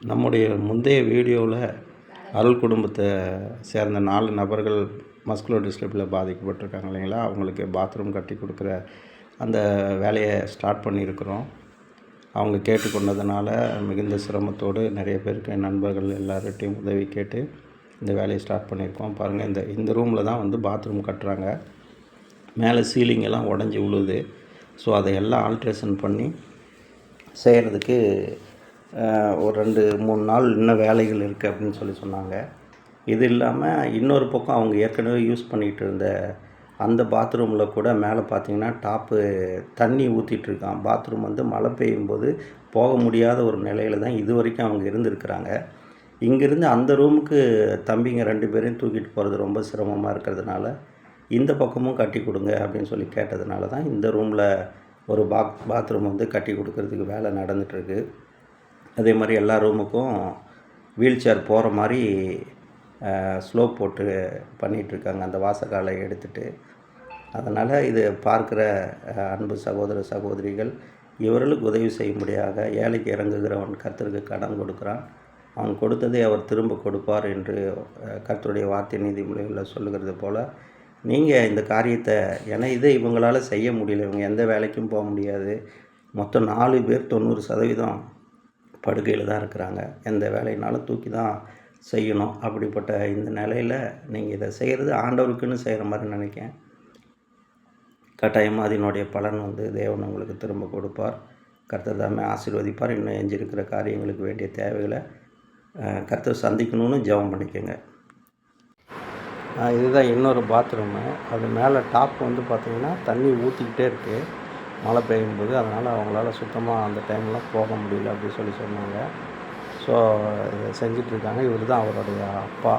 நம்முடைய முந்தைய வீடியோவில் அருள் குடும்பத்தை சேர்ந்த 4 நபர்கள் மஸ்குலர் டிஸ்ட்ரபியில் பாதிக்கப்பட்டிருக்காங்க இல்லைங்களா, அவங்களுக்கு பாத்ரூம் கட்டி கொடுக்குற அந்த வேலையை ஸ்டார்ட் பண்ணியிருக்கிறோம். அவங்க கேட்டுக்கொண்டதுனால மிகுந்த சிரமத்தோடு நிறைய பேருக்கு நண்பர்கள் எல்லார்கிட்டையும் உதவி கேட்டு இந்த வேலையை ஸ்டார்ட் பண்ணியிருக்கோம். பாருங்கள், இந்த ரூமில் தான் பாத்ரூம் கட்டுறாங்க. மேலே சீலிங் எல்லாம் உடஞ்சி விழுது. ஸோ அதையெல்லாம் ஆல்ட்ரேஷன் பண்ணி செய்கிறதுக்கு ஒரு 2-3 நாள் இன்னும் வேலைகள் இருக்குது அப்படின்னு சொன்னாங்க. இது இல்லாமல் இன்னொரு பக்கம் அவங்க ஏற்கனவே யூஸ் பண்ணிகிட்டு இருந்த அந்த பாத்ரூமில் கூட மேலே பார்த்திங்கன்னா டாப்பு தண்ணி ஊற்றிட்டுருக்கான். பாத்ரூம் மழை பெய்யும் போது போக முடியாத ஒரு நிலையில் தான் இது வரைக்கும் அவங்க இருந்திருக்கிறாங்க. இங்கேருந்து அந்த ரூமுக்கு தம்பிங்க 2 பேரையும் தூக்கிட்டு போகிறது ரொம்ப சிரமமாக இருக்கிறதுனால இந்த பக்கமும் கட்டி கொடுங்க அப்படின்னு கேட்டதுனால தான் இந்த ரூமில் ஒரு பாத்ரூம் கட்டி கொடுக்கறதுக்கு வேலை நடந்துகிட்ருக்கு. அதே மாதிரி எல்லா ரூமுக்கும் வீல் சேர் போகிற மாதிரி ஸ்லோப் போட்டு பண்ணிகிட்ருக்காங்க அந்த வாசக்காலை எடுத்துகிட்டு. அதனால் இது பார்க்குற அன்பு சகோதர சகோதரிகள், இவர்களுக்கு உதவி செய்யும்படியாக ஏழைக்கு இறங்குகிறவன் கர்த்தருக்கு கடன் கொடுக்குறான், அவன் கொடுத்ததை அவர் திரும்ப கொடுப்பார் என்று கர்த்தருடைய வார்த்தை நீதிமொழிகளில் சொல்லுகிறது போல் நீங்கள் இந்த காரியத்தை, ஏன்னா இதை இவங்களால் செய்ய முடியல, இவங்க எந்த வேலைக்கும் போக முடியாது. மொத்தம் 4 பேர் 90% படுக்கையில் தான் இருக்கிறாங்க. எந்த வேலைனாலும் தூக்கி தான் செய்யணும். அப்படிப்பட்ட இந்த நிலையில் நீங்கள் இதை செய்கிறது ஆண்டவருக்குன்னு செய்கிற மாதிரி நினைக்கிறேன். கட்டாயமாக அதனுடைய பலன் தேவன் உங்களுக்கு திரும்ப கொடுப்பார். கர்த்தர் தாமே ஆசீர்வதிப்பார். இன்னும் எஞ்சிருக்கிற காரியங்களுக்கு வேண்டிய தேவைகளை கர்த்தர் சந்திக்கணும்னு ஜெபம் பண்ணிக்கோங்க. இதுதான் இன்னொரு பாத்ரூமு. அது மேலே டாப் பார்த்திங்கன்னா தண்ணி ஊற்றிக்கிட்டே இருக்குது மழை பெய்யும்போது. அதனால் அவங்களால சுத்தமாக அந்த டைம்லாம் போக முடியல அப்படின்னு சொன்னாங்க. ஸோ இதை செஞ்சிட்ருக்காங்க. இவர் தான் அவருடைய அப்பா.